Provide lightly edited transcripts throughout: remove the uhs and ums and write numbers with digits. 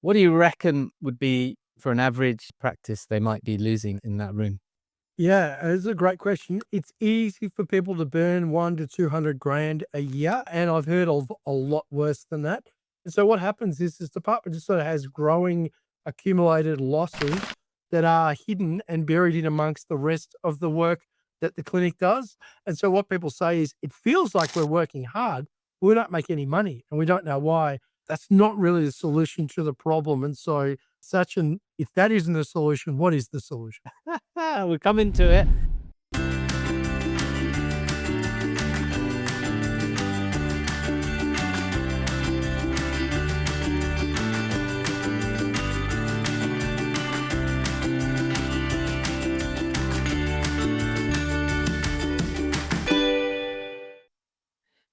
What do you reckon would be, for an average practice, they might be losing in that room? Yeah, it's a great question. It's easy for people to burn 100 to 200 grand a year, and I've heard of a lot worse than that. And so what happens is this department just sort of has growing accumulated losses that are hidden and buried in amongst the rest of the work that the clinic does. And so what people say is it feels like we're working hard, but we don't make any money, and we don't know why. That's not really the solution to the problem. And so if that isn't the solution, what is the solution? We're coming to it.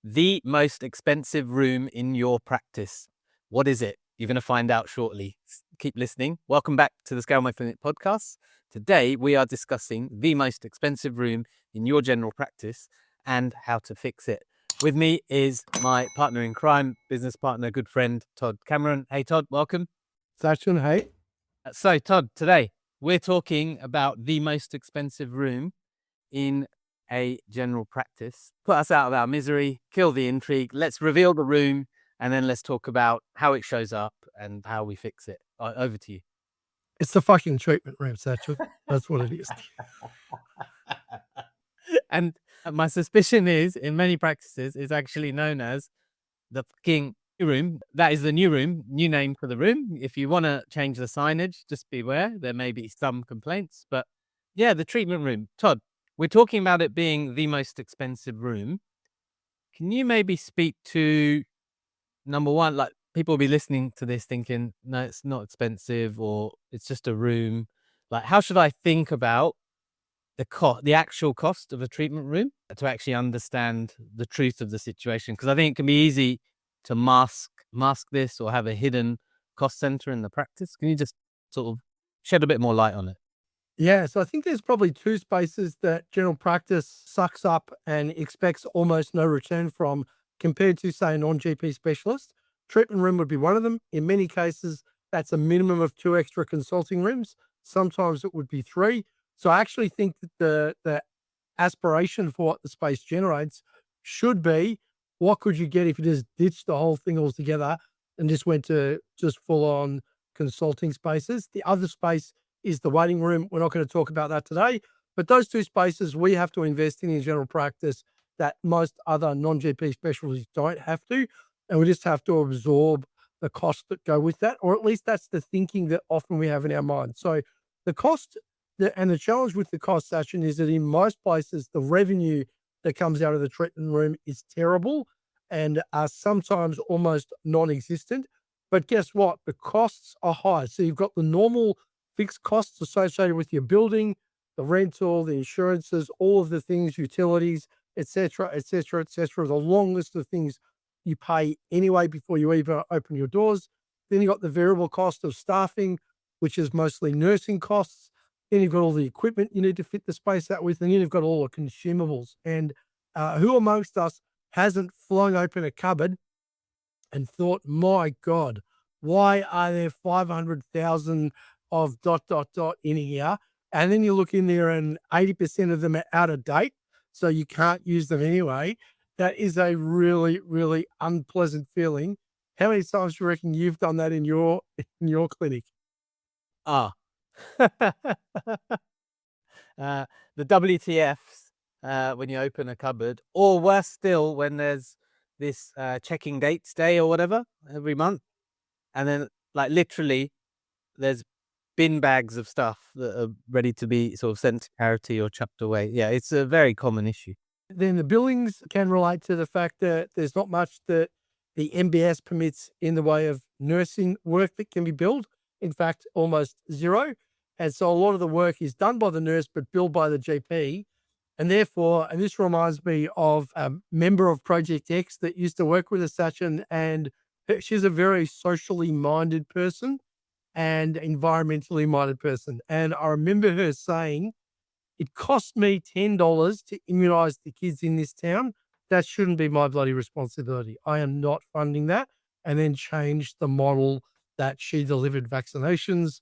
The most expensive room in your practice. What is it? You're going to find out shortly. Keep listening. Welcome back to the Scale My Clinic podcast. Today, we are discussing the most expensive room in your general practice and how to fix it. With me is my partner in crime, business partner, good friend, Todd Cameron. Hey, Todd, welcome. Sachin, hey. So, Todd, today we're talking about the most expensive room in a general practice. Put us out of our misery, kill the intrigue. Let's reveal the room, and then let's talk about how it shows up and how we fix it. Over to you. It's the fucking treatment room, Sachin. That's what it is. And my suspicion is, in many practices, it's actually known as the fucking room. That is the new room, new name for the room. If you want to change the signage, just beware. There may be some complaints, but yeah, the treatment room. Todd, we're talking about it being the most expensive room. Can you maybe speak to, number one, like people will be listening to this thinking, no, it's not expensive, or it's just a room. Like, how should I think about the actual cost of a treatment room to actually understand the truth of the situation? Because I think it can be easy to mask this or have a hidden cost center in the practice. Can you just sort of shed a bit more light on it? Yeah, so I think there's probably two spaces that general practice sucks up and expects almost no return from compared to, say, a non-GP specialist. Treatment room would be one of them. In many cases, that's a minimum of 2 extra consulting rooms. Sometimes it would be 3. So I actually think that the aspiration for what the space generates should be, what could you get if you just ditched the whole thing altogether and just went to just full on consulting spaces? The other space is the waiting room. We're not going to talk about that today, but those two spaces we have to invest in general practice that most other non-GP specialties don't have to. And we just have to absorb the costs that go with that, or at least that's the thinking that often we have in our mind. So the cost and the challenge with the cost, Sachin, is that in most places, the revenue that comes out of the treatment room is terrible and are sometimes almost non-existent. But guess what? The costs are high. So you've got the normal fixed costs associated with your building, the rental, the insurances, all of the things, utilities, etc., etc., etc. The long list of things you pay anyway before you even open your doors. Then you've got the variable cost of staffing, which is mostly nursing costs. Then you've got all the equipment you need to fit the space out with, and then you've got all the consumables. And who amongst us hasn't flown open a cupboard and thought, my God, why are there 500,000 of ... in here? And then you look in there and 80% of them are out of date, so you can't use them anyway. That is a really, really unpleasant feeling. How many times do you reckon you've done that in your clinic? The WTFs when you open a cupboard, or worse still, when there's this checking dates day or whatever every month, and then like literally there's bin bags of stuff that are ready to be sort of sent to charity or chucked away. Yeah, it's a very common issue. Then the billings can relate to the fact that there's not much that the MBS permits in the way of nursing work that can be billed. In fact, almost zero. And so a lot of the work is done by the nurse, but billed by the GP. And therefore, and this reminds me of a member of Project X that used to work with us, Sachin, and she's a very socially minded person and environmentally minded person. And I remember her saying, it cost me $10 to immunize the kids in this town. That shouldn't be my bloody responsibility. I am not funding that. And then changed the model that she delivered vaccinations,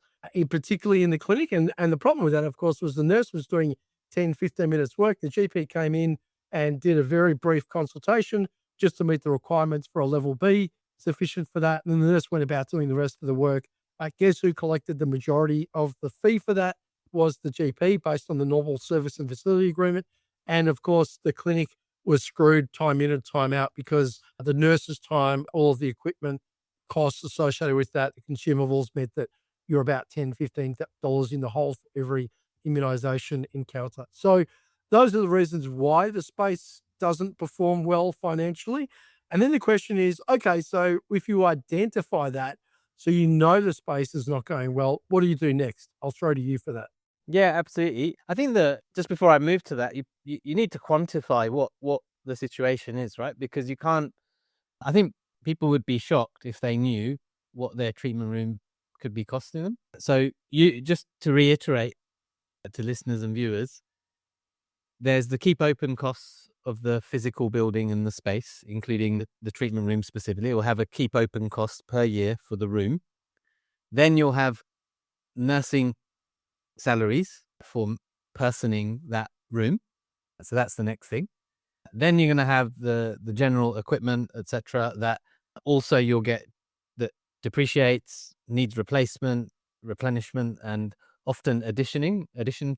particularly in the clinic. And the problem with that, of course, was the nurse was doing 10, 15 minutes work. The GP came in and did a very brief consultation just to meet the requirements for a level B, sufficient for that. And then the nurse went about doing the rest of the work. Guess who collected the majority of the fee for that? Was the GP, based on the normal service and facility agreement. And of course, the clinic was screwed time in and time out because the nurse's time, all of the equipment costs associated with that, the consumables meant that you're about $10, $15 in the hole for every immunization encounter. So those are the reasons why the space doesn't perform well financially. And then the question is, okay, so if you identify that, so you know the space is not going well, what do you do next? I'll throw to you for that. Yeah, absolutely. I think that just before I move to that, you need to quantify what the situation is, right? Because you can't. I think people would be shocked if they knew what their treatment room could be costing them. So you just to reiterate to listeners and viewers, there's the keep open costs of the physical building and the space, including the treatment room specifically. It will have a keep open cost per year for the room. Then you'll have nursing salaries for personing that room. So that's the next thing. Then you're going to have the general equipment, etc. That also you'll get that depreciates, needs replacement, replenishment, and often addition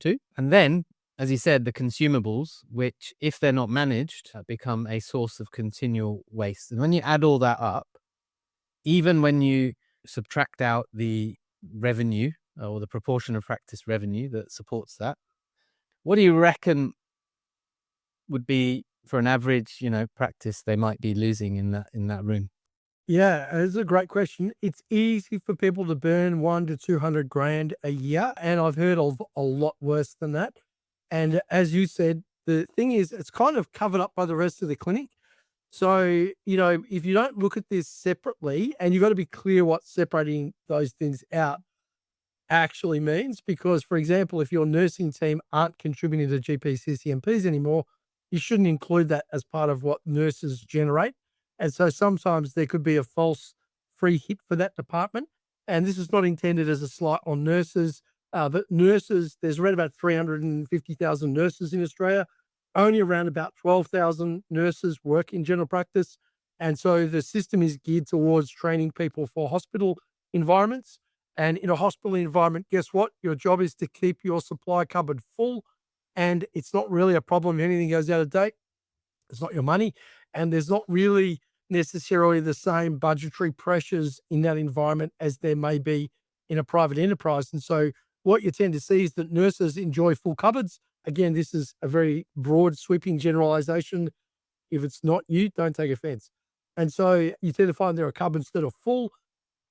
to. And then, as you said, the consumables, which if they're not managed, become a source of continual waste. And when you add all that up, even when you subtract out the revenue or the proportion of practice revenue that supports that, what do you reckon would be for an average, practice they might be losing in that room? Yeah, it's a great question. It's easy for people to burn 100 to 200 grand a year, and I've heard of a lot worse than that. And as you said, the thing is, it's kind of covered up by the rest of the clinic. So, if you don't look at this separately, and you've got to be clear what separating those things out actually means, because, for example, if your nursing team aren't contributing to GP CCMPs anymore, you shouldn't include that as part of what nurses generate. And so sometimes there could be a false free hit for that department. And this is not intended as a slight on nurses, but nurses, there's around about 350,000 nurses in Australia. Only around about 12,000 nurses work in general practice. And so the system is geared towards training people for hospital environments. And in a hospital environment, guess what? Your job is to keep your supply cupboard full. And it's not really a problem if anything goes out of date. It's not your money. And there's not really necessarily the same budgetary pressures in that environment as there may be in a private enterprise. And so what you tend to see is that nurses enjoy full cupboards. Again, this is a very broad, sweeping generalization. If it's not you, don't take offense. And so you tend to find there are cupboards that are full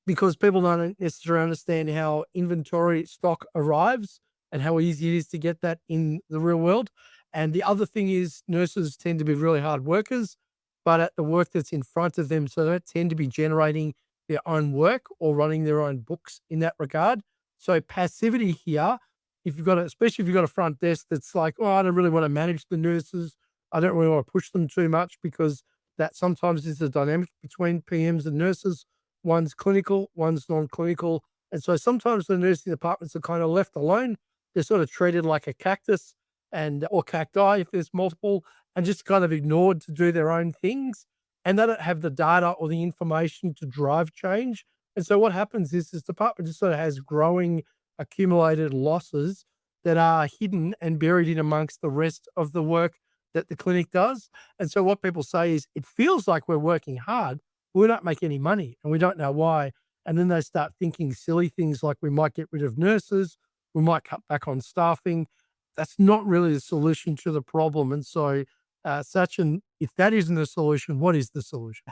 because people don't necessarily understand how inventory stock arrives and how easy it is to get that in the real world. And the other thing is nurses tend to be really hard workers, but at the work that's in front of them, so they don't tend to be generating their own work or running their own books in that regard. So passivity here, especially if you've got a front desk that's like, oh, I don't really want to manage the nurses. I don't really want to push them too much because that sometimes is the dynamic between PMs and nurses. One's clinical, one's non-clinical. And so sometimes the nursing departments are kind of left alone. They're sort of treated like a cactus or cacti if there's multiple, and just kind of ignored to do their own things. And they don't have the data or the information to drive change. And so what happens is this department just sort of has growing accumulated losses that are hidden and buried in amongst the rest of the work that the clinic does. And so what people say is it feels like we're working hard, but we don't make any money and we don't know why. And then they start thinking silly things like we might get rid of nurses, we might cut back on staffing. That's not really the solution to the problem. And so, Sachin, if that isn't the solution, what is the solution?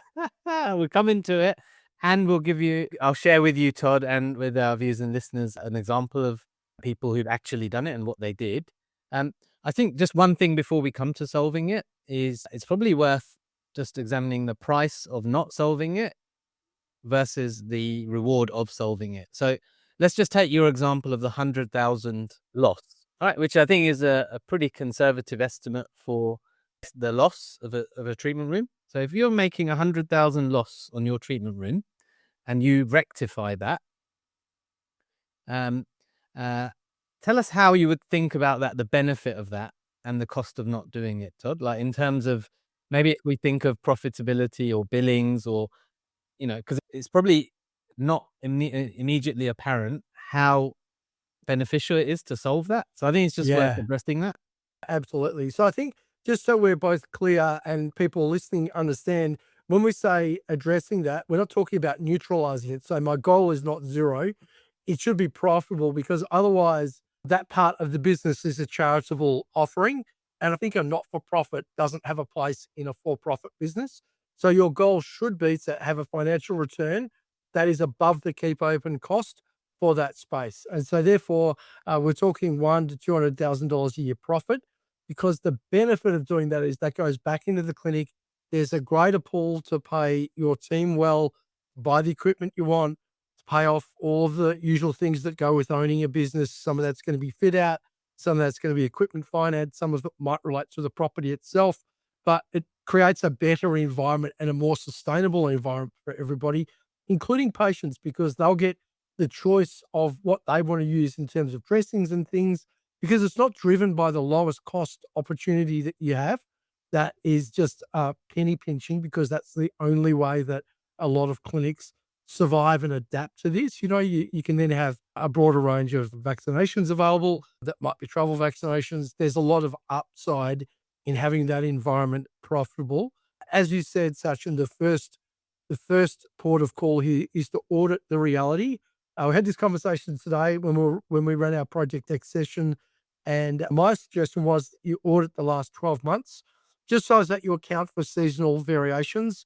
We'll come into it and I'll share with you, Todd, and with our viewers and listeners, an example of people who've actually done it and what they did. I think just one thing before we come to solving it is it's probably worth just examining the price of not solving it versus the reward of solving it. So let's just take your example of the 100,000 loss, all right, which I think is a pretty conservative estimate for the loss of a treatment room. So if you're making 100,000 loss on your treatment room, and you rectify that, um, tell us how you would think about that, the benefit of that and the cost of not doing it, Todd. Like in terms of maybe we think of profitability or billings or, because it's probably not immediately apparent how beneficial it is to solve that. So I think it's just worth Yeah. addressing that. Absolutely. So I think just so we're both clear and people listening understand, when we say addressing that, we're not talking about neutralizing it. So my goal is not zero. It should be profitable because otherwise that part of the business is a charitable offering. And I think a not for profit doesn't have a place in a for profit business. So your goal should be to have a financial return that is above the keep open cost for that space. And so therefore, we're talking $100,000 to $200,000 a year profit, because the benefit of doing that is that goes back into the clinic. There's a greater pool to pay your team well, buy the equipment you want, to pay off all of the usual things that go with owning a business. Some of that's going to be fit out, some of that's going to be equipment finance, some of it might relate to the property itself, but it creates a better environment and a more sustainable environment for everybody, including patients, because they'll get the choice of what they want to use in terms of dressings and things, because it's not driven by the lowest cost opportunity that you have. That is just penny pinching, because that's the only way that a lot of clinics survive and adapt to this. You can then have a broader range of vaccinations available that might be travel vaccinations. There's a lot of upside in having that environment profitable. As you said, Sachin, the first port of call here is to audit the reality. We had this conversation today when we ran our Project X session, and my suggestion was you audit the last 12 months, just so that you account for seasonal variations,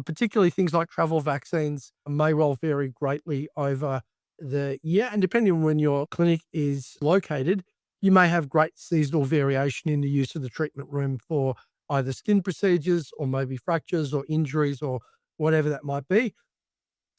particularly things like travel vaccines may well vary greatly over the year. And depending on when your clinic is located, you may have great seasonal variation in the use of the treatment room for either skin procedures or maybe fractures or injuries or whatever that might be.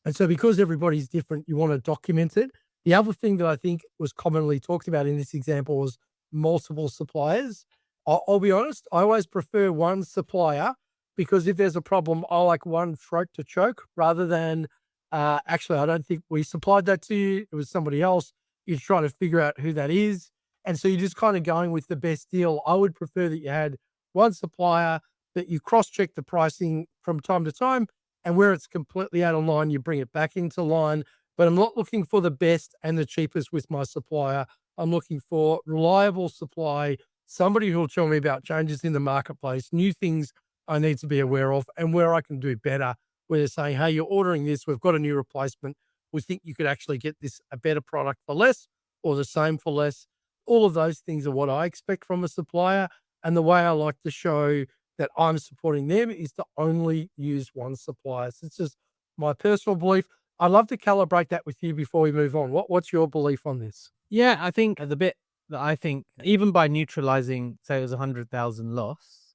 And so because everybody's different, you want to document it. The other thing that I think was commonly talked about in this example was multiple suppliers. I'll be honest, I always prefer one supplier, because if there's a problem, I like one throat to choke rather than, actually, I don't think we supplied that to you. It was somebody else. You're trying to figure out who that is. And so you're just kind of going with the best deal. I would prefer that you had one supplier, that you cross check the pricing from time to time, and where it's completely out of line, you bring it back into line. But I'm not looking for the best and the cheapest with my supplier. I'm looking for reliable supply, somebody who'll tell me about changes in the marketplace, new things I need to be aware of, and where I can do better. Where they're saying, hey, you're ordering this, we've got a new replacement. We think you could actually get this a better product for less, or the same for less. All of those things are what I expect from a supplier. And the way I like to show that I'm supporting them is to only use one supplier. So it's just my personal belief. I'd love to calibrate that with you before we move on. What's your belief on this? Yeah, I think the bit that I think, even by neutralizing, say it was 100,000 loss,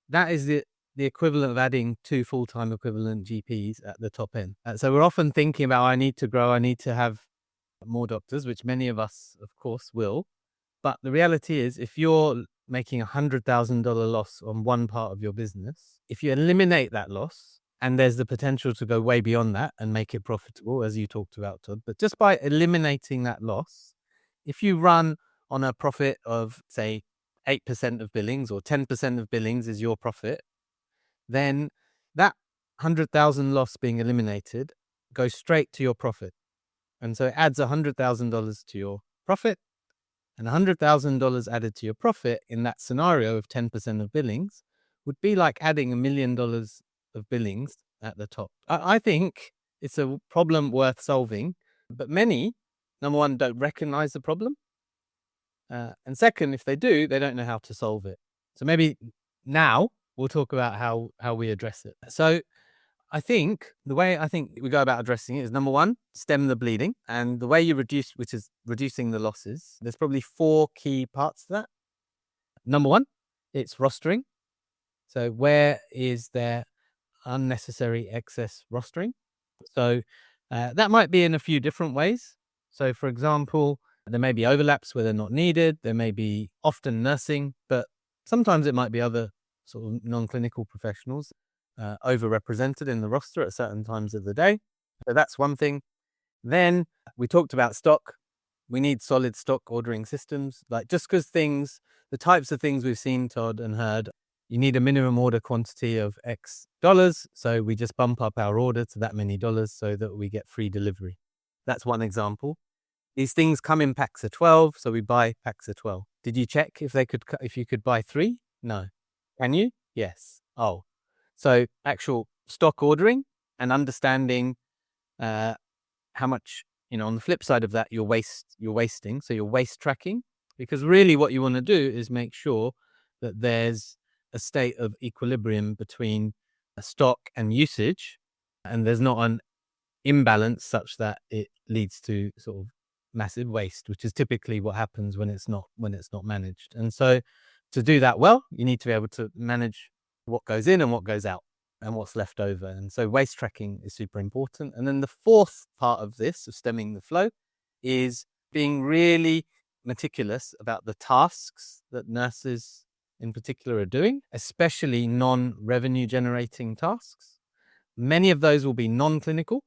that is the equivalent of adding 2 full-time equivalent GPs at the top end. So we're often thinking about, I need to grow, I need to have more doctors, which many of us, of course, will. But the reality is, if you're making $100,000 loss on one part of your business, if you eliminate that loss, and there's the potential to go way beyond that and make it profitable, as you talked about, Todd, but just by eliminating that loss, if you run on a profit of, say, 8% of billings or 10% of billings is your profit, then that 100,000 loss being eliminated goes straight to your profit. And so it adds $100,000 to your profit, and $100,000 added to your profit in that scenario of 10% of billings would be like adding $1 million of billings at the top. I think it's a problem worth solving, but many, number one, don't recognize the problem. And second, if they do, they don't know how to solve it. So maybe now we'll talk about how we address it. So I think the way I think we go about addressing it is, number one, stem the bleeding. And the way you reduce, which is reducing the losses, there's probably 4 key parts to that. Number one, it's rostering. So where is there unnecessary excess rostering? So that might be in a few different ways. So for example, there may be overlaps where they're not needed. There may be often nursing, but sometimes it might be other sort of non-clinical professionals overrepresented in the roster at certain times of the day. So that's one thing. Then we talked about stock. We need solid stock ordering systems. Like just because the types of things we've seen, Todd, and heard, you need a minimum order quantity of X dollars. So we just bump up our order to that many dollars so that we get free delivery. That's one example. These things come in packs of 12, so we buy packs of 12. Did you check if you could buy 3? No. Can you? Yes. Oh. So actual stock ordering and understanding how much, on the flip side of that, you're wasting. So you're waste tracking, because really what you want to do is make sure that there's a state of equilibrium between stock and usage, and there's not an imbalance such that it leads to sort of massive waste, which is typically what happens when it's not managed. And so to do that well, you need to be able to manage what goes in and what goes out and what's left over. And so waste tracking is super important. And then the fourth part of this, of stemming the flow, is being really meticulous about the tasks that nurses in particular are doing, especially non-revenue generating tasks. Many of those will be non-clinical,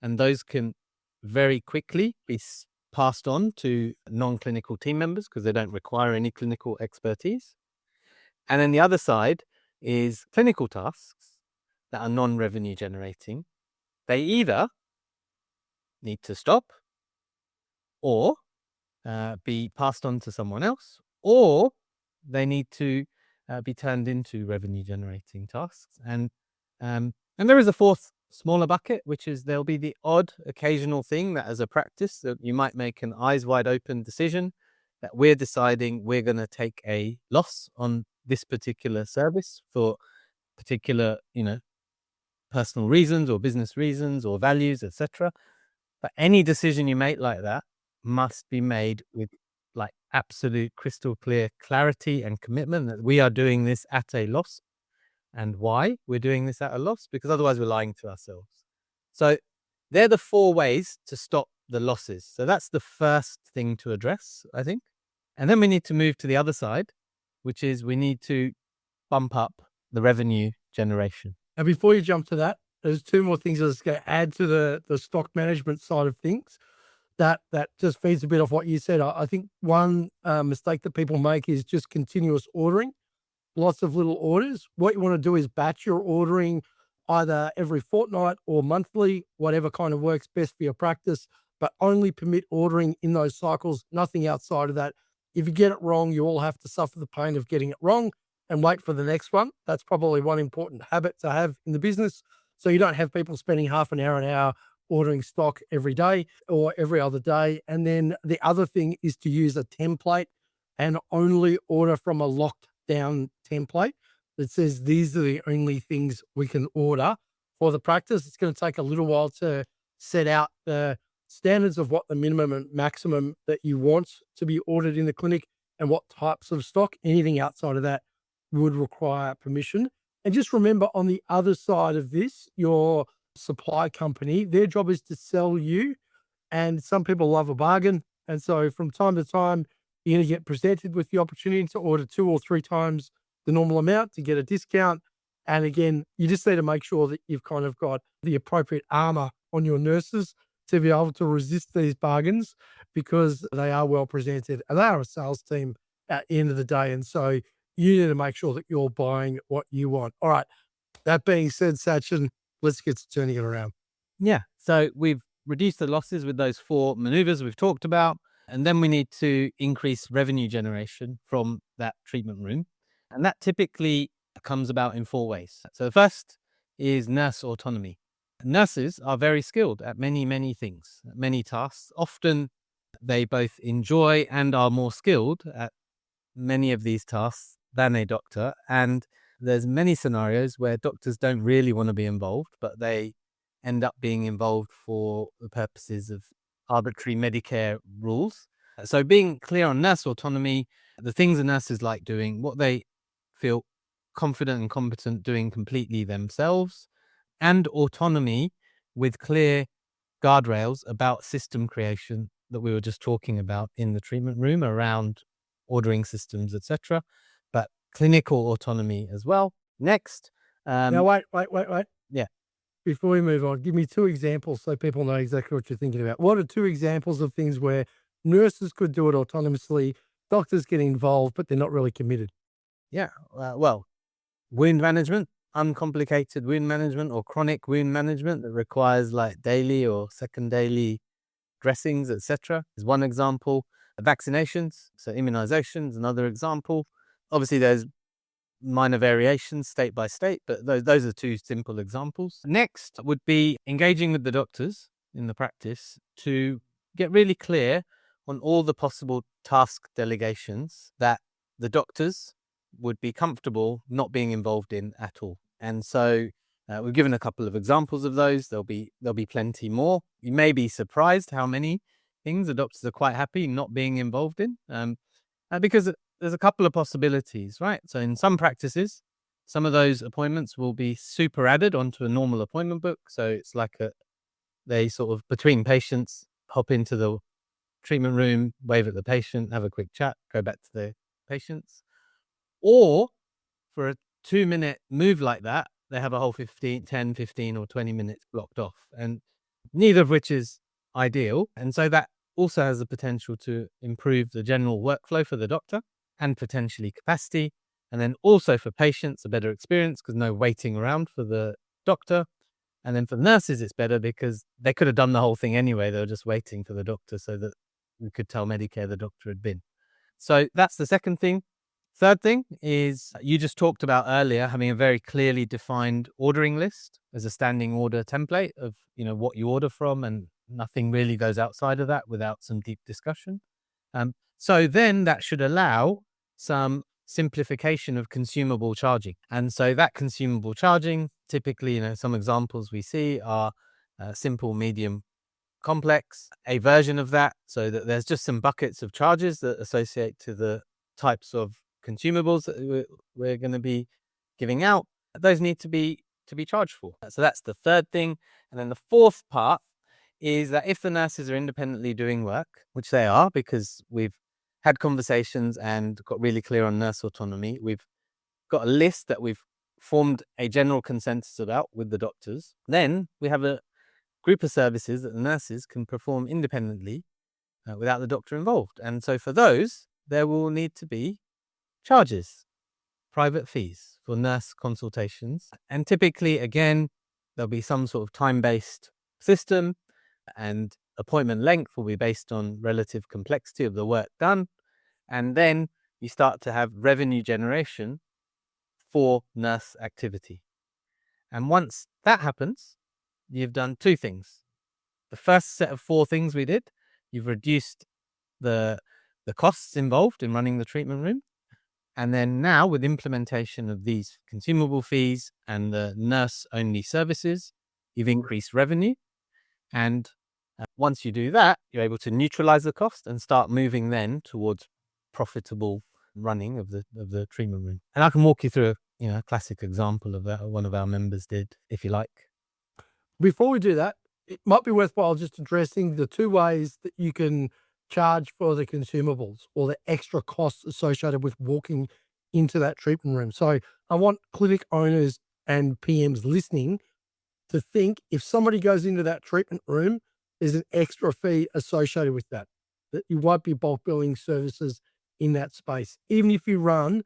and those can very quickly be passed on to non-clinical team members because they don't require any clinical expertise. And then the other side is clinical tasks that are non-revenue generating. They either need to stop or be passed on to someone else, or they need to be turned into revenue generating tasks. And there is a fourth smaller bucket, which is there'll be the odd occasional thing that as a practice that you might make an eyes wide open decision that we're deciding we're going to take a loss on this particular service for particular, personal reasons or business reasons or values, etc. But any decision you make like that must be made with like absolute crystal clear clarity and commitment that we are doing this at a loss, and why we're doing this at a loss, because otherwise we're lying to ourselves. So they're the 4 ways to stop the losses. So that's the first thing to address, I think. And then we need to move to the other side, which is we need to bump up the revenue generation. And before you jump to that, there's 2 more things I was going to add to the stock management side of things that just feeds a bit of what you said. I think one mistake that people make is just continuous ordering, lots of little orders. What you want to do is batch your ordering either every fortnight or monthly, whatever kind of works best for your practice, but only permit ordering in those cycles, nothing outside of that. If you get it wrong, you all have to suffer the pain of getting it wrong and wait for the next one. That's probably one important habit to have in the business. So you don't have people spending half an hour ordering stock every day or every other day. And then the other thing is to use a template and only order from a locked down template that says these are the only things we can order for the practice. It's going to take a little while to set out the standards of what the minimum and maximum that you want to be ordered in the clinic and what types of stock. Anything outside of that would require permission. And just remember, on the other side of this, your supply company, their job is to sell you. And some people love a bargain. And so from time to time, you're going to get presented with the opportunity to order 2 or 3 times the normal amount to get a discount. And again, you just need to make sure that you've kind of got the appropriate armor on your nurses to be able to resist these bargains, because they are well presented and they are a sales team at the end of the day. And so you need to make sure that you're buying what you want. All right. That being said, Sachin, let's get to turning it around. Yeah. So we've reduced the losses with those 4 maneuvers we've talked about. And then we need to increase revenue generation from that treatment room. And that typically comes about in 4 ways. So the first is nurse autonomy. Nurses are very skilled at many, many things, many tasks. Often they both enjoy and are more skilled at many of these tasks than a doctor. And there's many scenarios where doctors don't really want to be involved, but they end up being involved for the purposes of arbitrary Medicare rules. So being clear on nurse autonomy, the things the nurses like doing, what they feel confident and competent doing completely themselves, and autonomy with clear guardrails about system creation that we were just talking about in the treatment room around ordering systems, etc. But clinical autonomy as well. Next. Now, wait. Yeah. Before we move on, give me 2 examples so people know exactly what you're thinking about. What are 2 examples of things where nurses could do it autonomously, doctors get involved, but they're not really committed? Yeah. Well, wound management, uncomplicated wound management or chronic wound management that requires like daily or second daily dressings, etc., is one example. Vaccinations, so immunizations, another example. Obviously, there's minor variations state by state, but those are 2 simple examples. Next would be engaging with the doctors in the practice to get really clear on all the possible task delegations that the doctors would be comfortable not being involved in at all. And so we've given a couple of examples of those. There'll be plenty more. You may be surprised how many things the doctors are quite happy not being involved in, because there's a couple of possibilities, right? So in some practices, some of those appointments will be super added onto a normal appointment book. So it's like they sort of between patients hop into the treatment room, wave at the patient, have a quick chat, go back to the patients. Or for a 2-minute move like that, they have a whole 10, 15 or 20 minutes blocked off, and neither of which is ideal. And so that also has the potential to improve the general workflow for the doctor and potentially capacity. And then also for patients, a better experience because no waiting around for the doctor. And then for nurses, it's better because they could have done the whole thing anyway. They were just waiting for the doctor so that we could tell Medicare the doctor had been. So that's the second thing. Third thing is you just talked about earlier having a very clearly defined ordering list as a standing order template of, what you order from, and nothing really goes outside of that without some deep discussion. So then that should allow some simplification of consumable charging. And so that consumable charging, typically, some examples we see are simple, medium, complex, a version of that, so that there's just some buckets of charges that associate to the types of consumables that we're going to be giving out. Those need to be charged for. So that's the third thing. And then the fourth part is that if the nurses are independently doing work, which they are, because we've had conversations and got really clear on nurse autonomy, we've got a list that we've formed a general consensus about with the doctors, then we have a group of services that the nurses can perform independently without the doctor involved. And so for those, there will need to be charges, private fees for nurse consultations. And typically, again, there'll be some sort of time-based system, and appointment length will be based on relative complexity of the work done. And then you start to have revenue generation for nurse activity. And once that happens, you've done 2 things. The first set of 4 things we did, you've reduced the costs involved in running the treatment room. And then now with implementation of these consumable fees and the nurse-only services, you've increased revenue. And once you do that, you're able to neutralize the cost and start moving then towards profitable running of the treatment room. And I can walk you through a classic example of that one of our members did, if you like. Before we do that, it might be worthwhile just addressing the 2 ways that you can charge for the consumables or the extra costs associated with walking into that treatment room. So I want clinic owners and PMs listening to think if somebody goes into that treatment room, there's an extra fee associated with that you won't be bulk billing services in that space. Even if you run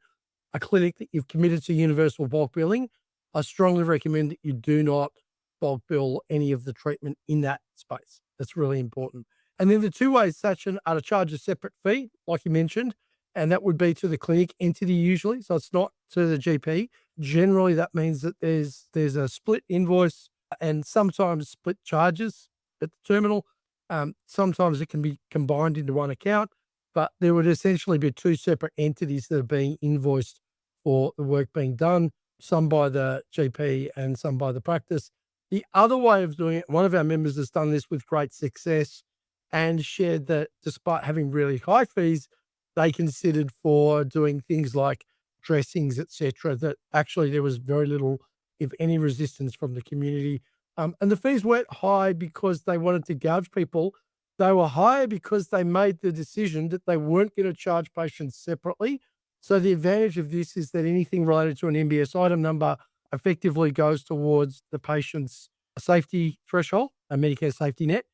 a clinic that you've committed to universal bulk billing, I strongly recommend that you do not bulk bill any of the treatment in that space. That's really important. And then the 2 ways, Sachin, are to charge a separate fee, like you mentioned, and that would be to the clinic entity usually. So it's not to the GP. Generally, that means that there's a split invoice and sometimes split charges at the terminal. Sometimes it can be combined into one account, but there would essentially be 2 separate entities that are being invoiced for the work being done, some by the GP and some by the practice. The other way of doing it, one of our members has done this with great success and shared that despite having really high fees, they considered for doing things like dressings, etc., that actually there was very little, if any, resistance from the community. And the fees weren't high because they wanted to gouge people. They were higher because they made the decision that they weren't going to charge patients separately. So the advantage of this is that anything related to an MBS item number effectively goes towards the patient's a safety threshold, a Medicare safety net.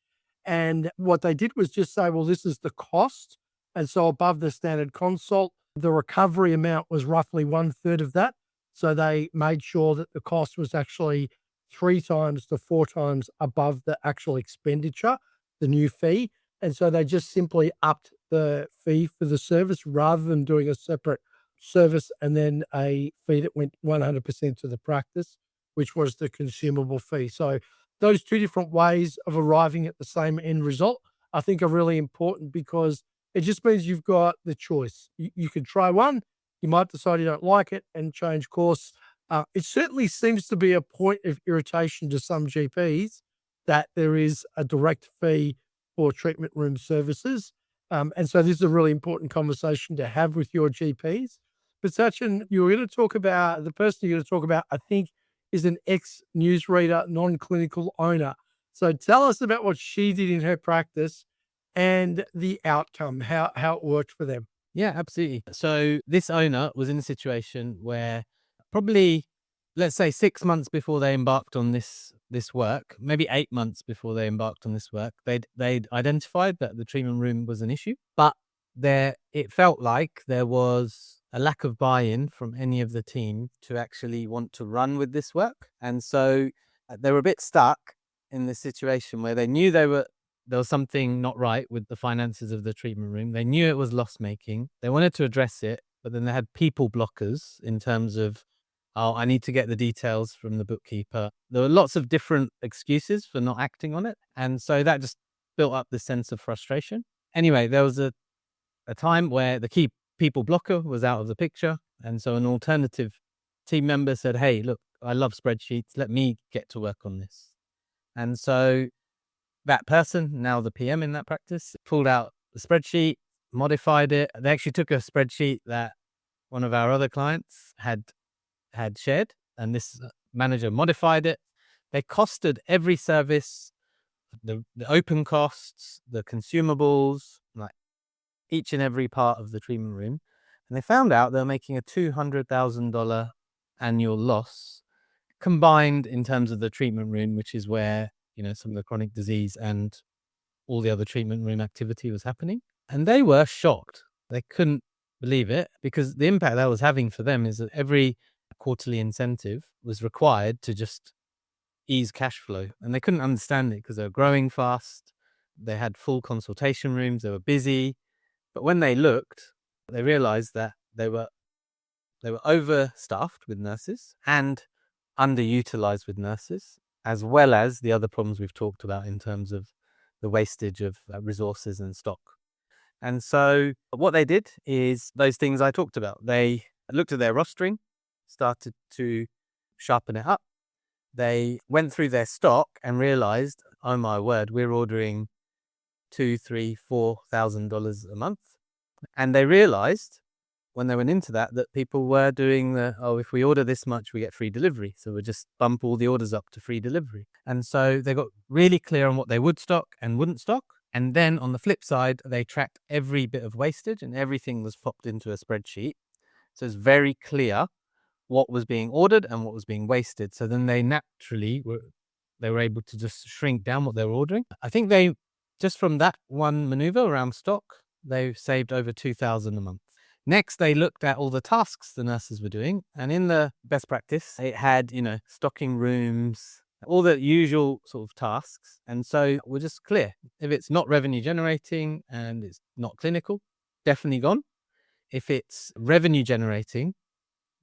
And what they did was just say, well, this is the cost. And so above the standard consult, the recovery amount was roughly 1/3 of that. So they made sure that the cost was actually 3 times to 4 times above the actual expenditure, the new fee. And so they just simply upped the fee for the service rather than doing a separate service and then a fee that went 100% to the practice, which was the consumable fee. So those two different ways of arriving at the same end result, I think, are really important because it just means you've got the choice. You could try one, you might decide you don't like it and change course. It certainly seems to be a point of irritation to some GPs that there is a direct fee for treatment room services. And so this is a really important conversation to have with your GPs. But Sachin, you were going to talk about the person you're going to talk about, I think, is an ex-newsreader, non-clinical owner. So tell us about what she did in her practice and the outcome, how it worked for them. Yeah, absolutely. So this owner was in a situation where probably, let's say 6 months before they embarked on this work, maybe 8 months before they embarked on this work, they'd identified that the treatment room was an issue, but it felt like there was a lack of buy-in from any of the team to actually want to run with this work. And so they were a bit stuck in this situation where they knew there was something not right with the finances of the treatment room. They knew it was loss making. They wanted to address it, but then they had people blockers in terms of, oh, I need to get the details from the bookkeeper. There were lots of different excuses for not acting on it. And so that just built up this sense of frustration. Anyway, there was a time where the key people blocker was out of the picture. And so an alternative team member said, hey, look, I love spreadsheets. Let me get to work on this. And so that person, now the PM in that practice, pulled out the spreadsheet, modified it. They actually took a spreadsheet that one of our other clients had shared, and this manager modified it. They costed every service, the open costs, the consumables, like each and every part of the treatment room. And they found out they were making a $200,000 annual loss combined in terms of the treatment room, which is where, some of the chronic disease and all the other treatment room activity was happening. And they were shocked. They couldn't believe it because the impact that was having for them is that every quarterly incentive was required to just ease cash flow. And they couldn't understand it because they were growing fast. They had full consultation rooms. They were busy. But when they looked, they realized that they were overstaffed with nurses and underutilized with nurses, as well as the other problems we've talked about in terms of the wastage of resources and stock. And so what they did is those things I talked about. They looked at their rostering, started to sharpen it up. They went through their stock and realized, oh my word, we're ordering $2,000, $3,000, $4,000 a month. And they realized when they went into that people were doing if we order this much, we get free delivery. So we'll just bump all the orders up to free delivery. And so they got really clear on what they would stock and wouldn't stock. And then on the flip side, they tracked every bit of wastage and everything was popped into a spreadsheet. So it's very clear what was being ordered and what was being wasted. So then they naturally were able to just shrink down what they were ordering. I think just from that one maneuver around stock, they saved over $2,000 a month. Next, they looked at all the tasks the nurses were doing. And in the best practice, it had, stocking rooms, all the usual sort of tasks. And so we're just clear. If it's not revenue generating and it's not clinical, definitely gone. If it's revenue generating,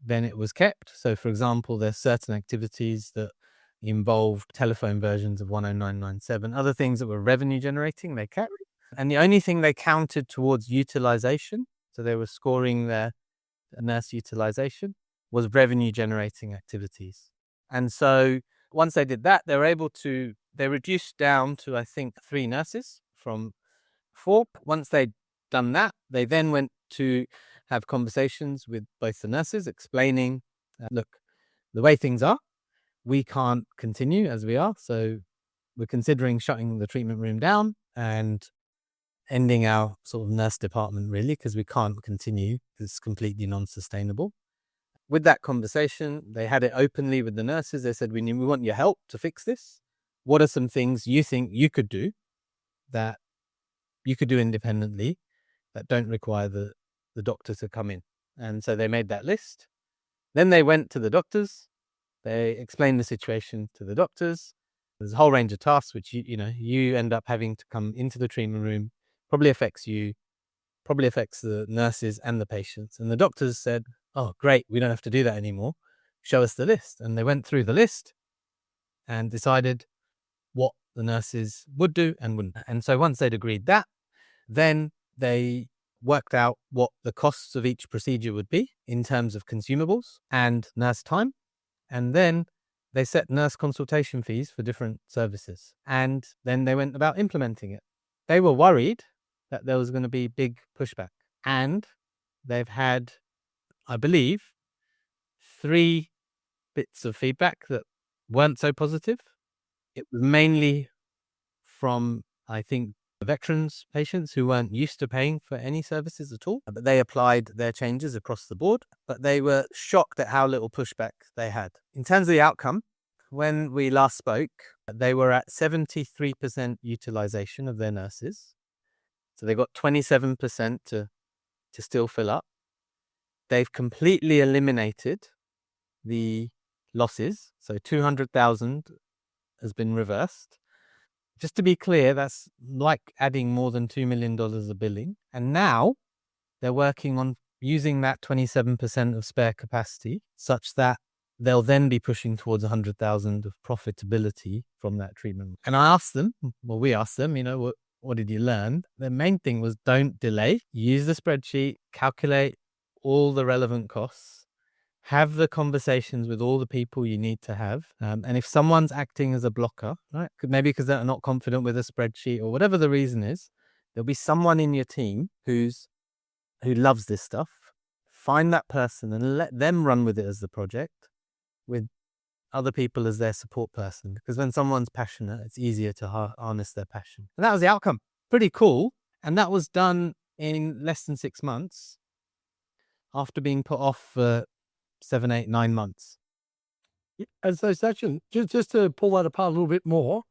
then it was kept. So for example, there's certain activities that involved telephone versions of 10997, other things that were revenue generating, they kept. And the only thing they counted towards utilization, so they were scoring their nurse utilization, was revenue generating activities. And so once they did that, they reduced down to, I think, 3 nurses from 4. Once they'd done that, they then went to have conversations with both the nurses explaining, look, the way things are, we can't continue as we are. So we're considering shutting the treatment room down and ending our sort of nurse department, really, because we can't continue. It's completely non-sustainable. With that conversation, they had it openly with the nurses. They said, we want your help to fix this. what are some things you think you could do that you could do independently that don't require the doctor to come in? And so they made that list. Then they went to the doctors. They explained the situation to the doctors. There's a whole range of tasks which you end up having to come into the treatment room. Probably affects you, probably affects the nurses and the patients. And the doctors said, "Oh, great, we don't have to do that anymore. Show us the list." And they went through the list and decided what the nurses would do and wouldn't. And so once they'd agreed that, then they worked out what the costs of each procedure would be in terms of consumables and nurse time. And then they set nurse consultation fees for different services. And then they went about implementing it. They were worried that there was going to be big pushback. And they've had, I believe, 3 bits of feedback that weren't so positive. It was mainly from, I think, veterans patients who weren't used to paying for any services at all, but they applied their changes across the board, but they were shocked at how little pushback they had. In terms of the outcome, when we last spoke, they were at 73% utilization of their nurses. So they got 27% to still fill up. They've completely eliminated the losses. So 200,000 has been reversed. Just to be clear, that's like adding more than $2 million of billing. And now they're working on using that 27% of spare capacity such that they'll then be pushing towards 100,000 of profitability from that treatment. And I asked them, we asked them, what did you learn? The main thing was don't delay, use the spreadsheet, calculate all the relevant costs, have the conversations with all the people you need to have. And if someone's acting as a blocker, right, maybe because they're not confident with a spreadsheet or whatever the reason is, there'll be someone in your team who loves this stuff. Find that person and let them run with it as the project with other people as their support person. Because when someone's passionate, it's easier to harness their passion. And that was the outcome. Pretty cool. And that was done in less than 6 months after being put off for 7, 8, 9 months. And so, Sachin, just to pull that apart a little bit more,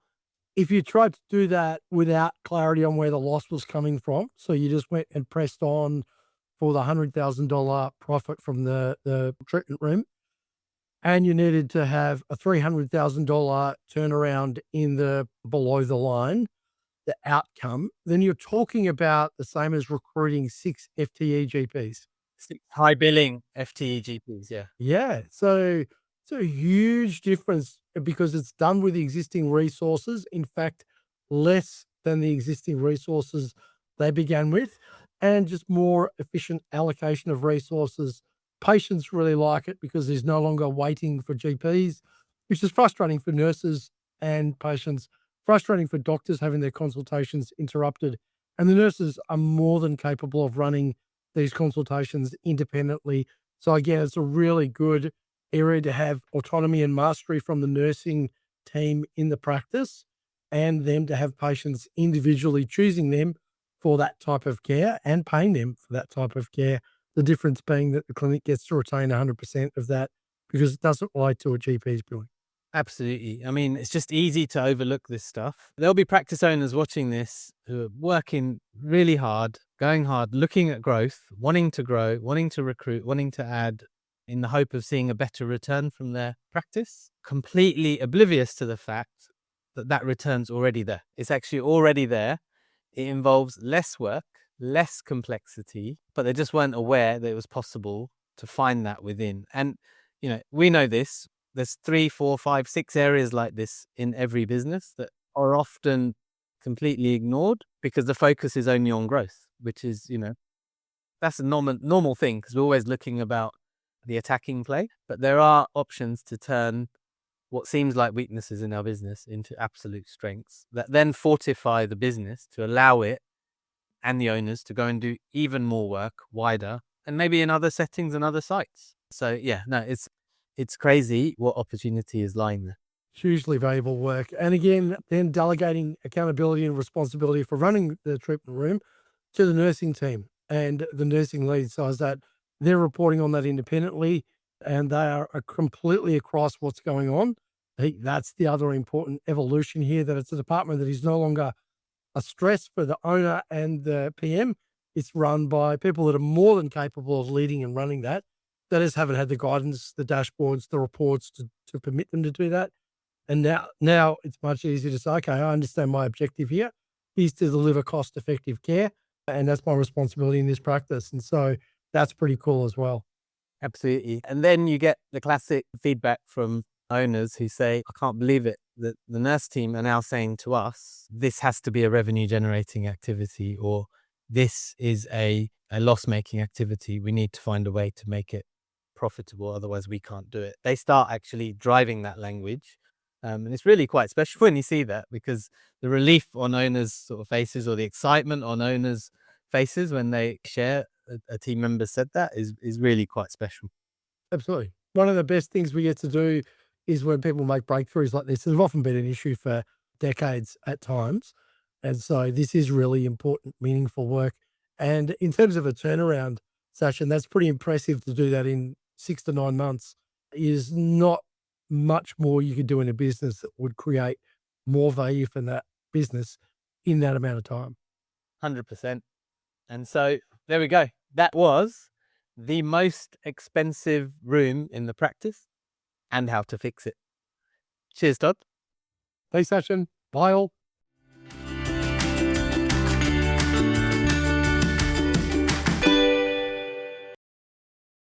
if you tried to do that without clarity on where the loss was coming from, so you just went and pressed on for the $100,000 profit from the treatment room, and you needed to have a $300,000 turnaround in the below the line, the outcome, then you're talking about the same as recruiting 6 FTE GPs. 6 high billing FTE GPs, yeah. Yeah. So it's a huge difference because it's done with the existing resources. In fact, less than the existing resources they began with, and just more efficient allocation of resources. Patients really like it because there's no longer waiting for GPs, which is frustrating for nurses and patients, frustrating for doctors having their consultations interrupted. And the nurses are more than capable of running these consultations independently. So again, it's a really good area to have autonomy and mastery from the nursing team in the practice, and them to have patients individually choosing them for that type of care and paying them for that type of care. The difference being that the clinic gets to retain 100% of that because it doesn't relate to a GP's billing. Absolutely. I mean, it's just easy to overlook this stuff. There'll be practice owners watching this who are working really hard, going hard, looking at growth, wanting to grow, wanting to recruit, wanting to add in the hope of seeing a better return from their practice, completely oblivious to the fact that that return's already there. It's actually already there. It involves less work, less complexity, but they just weren't aware that it was possible to find that within. And, we know this. There's 3, 4, 5, 6 areas like this in every business that are often completely ignored because the focus is only on growth, which is, that's a normal thing because we're always looking about the attacking play. But there are options to turn what seems like weaknesses in our business into absolute strengths that then fortify the business to allow it and the owners to go and do even more work wider and maybe in other settings and other sites. So yeah, no, it's crazy what opportunity is lying there. Hugely valuable work. And again, then delegating accountability and responsibility for running the treatment room to the nursing team and the nursing lead, so as that they're reporting on that independently and they are completely across what's going on. I think that's the other important evolution here, that it's a department that is no longer a stress for the owner and the PM. It's run by people that are more than capable of leading and running that. That just haven't had the guidance, the dashboards, the reports to permit them to do that. And now it's much easier to say, okay, I understand my objective here is to deliver cost effective care. And that's my responsibility in this practice. And so that's pretty cool as well. Absolutely. And then you get the classic feedback from owners who say, I can't believe it, that the nurse team are now saying to us, this has to be a revenue generating activity, or this is a loss making activity. We need to find a way to make it profitable. Otherwise, we can't do it. They start actually driving that language. And it's really quite special when you see that, because the relief on owners' sort of faces, or the excitement on owners' faces when they share a team member said that, is really quite special. Absolutely. One of the best things we get to do is when people make breakthroughs like this. They've often been an issue for decades at times. And so this is really important, meaningful work. And in terms of a turnaround, Sachin, that's pretty impressive to do that in 6 to 9 months. Is not much more you could do in a business that would create more value for that business in that amount of time. 100%. And so there we go. That was the most expensive room in the practice and how to fix it. Cheers, Todd. Thanks, Sachin. Bye all.